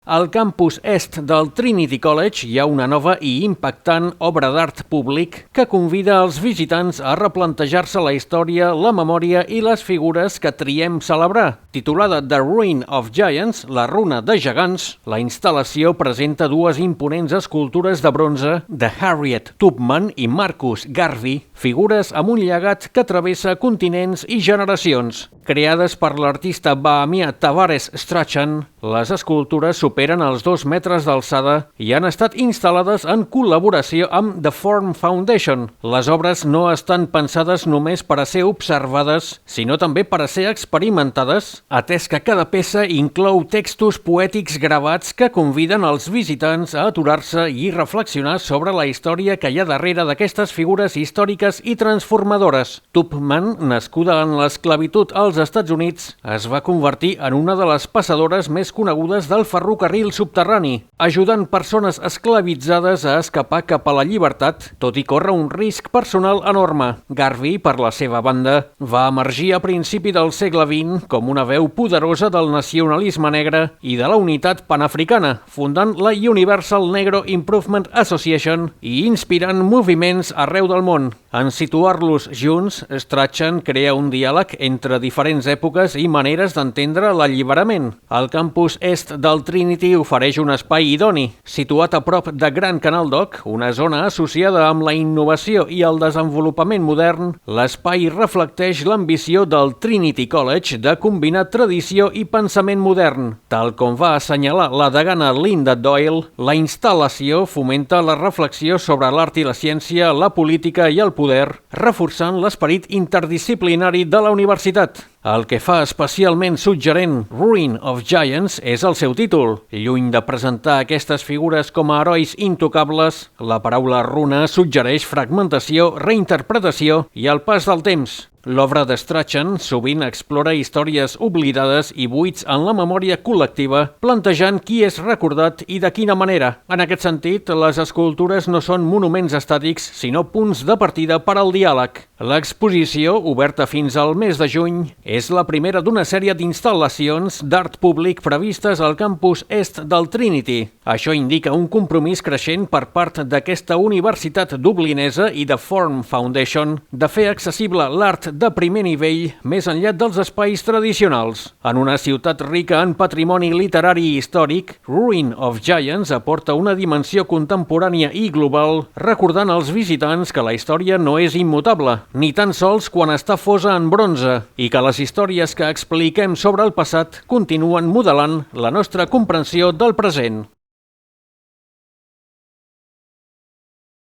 Al campus est del Trinity College hi ha una nova i impactant obra d'art públic que convida els visitants a replantejar-se la història, la memòria i les figures que triem celebrar. Titulada The Ruin of Giants, la runa de gegants, la instal·lació presenta dues imponents escultures de bronze de Harriet Tubman i Marcus Garvey, figures amb un llegat que travessa continents i generacions. Creades per l'artista Bahamià Tavares Strachan, les escultures superen els 2 metres d'alçada i han estat instal·lades en col·laboració amb The Form Foundation. Les obres no estan pensades només per a ser observades, sinó també per a ser experimentades, atès que cada peça inclou textos poètics gravats que conviden els visitants a aturar-se i reflexionar sobre la història que hi ha darrere d'aquestes figures històriques i transformadores. Tubman, nascuda en l'esclavitud als Estats Units, es va convertir en una de les passadores més conegudes del ferrocarril subterrani, ajudant persones esclavitzades a escapar cap a la llibertat, tot i córrer un risc personal enorme. Garvey, per la seva banda, va emergir a principi del segle XX com una veu poderosa del nacionalisme negre i de la unitat panafricana, fundant la Universal Negro Improvement Association i inspirant moviments arreu del món. En situar-los junts, Strachan crea un diàleg entre diferents èpoques i maneres d'entendre l'alliberament. El campus est del Trinity ofereix un espai idoni. Situat a prop de Gran Canal Dock, una zona associada amb la innovació i el desenvolupament modern, l'espai reflecteix l'ambició del Trinity College de combinar tradició i pensament modern. Tal com va assenyalar la degana Linda Doyle, la instal·lació fomenta la reflexió sobre l'art i la ciència, la política i el poder, reforçant l'esperit interdisciplinari de la universitat. El que fa especialment suggerent Ruin of Giants és el seu títol. Lluny de presentar aquestes figures com a herois intocables, la paraula runa suggereix fragmentació, reinterpretació i el pas del temps. L'obra de Strachan sovint explora històries oblidades i buits en la memòria col·lectiva, plantejant qui és recordat i de quina manera. En aquest sentit, les escultures no són monuments estàtics, sinó punts de partida per al diàleg. L'exposició, oberta fins al mes de juny, és la primera d'una sèrie d'instal·lacions d'art públic previstes al campus est del Trinity. Això indica un compromís creixent per part d'aquesta universitat dublinesa i de Form Foundation de fer accessible l'art de primer nivell més enllà dels espais tradicionals. En una ciutat rica en patrimoni literari i històric, Ruin of Giants aporta una dimensió contemporània i global, recordant als visitants que la història no és immutable, ni tan sols quan està fosa en bronze, i que les històries que expliquem sobre el passat continuen modelant la nostra comprensió del present.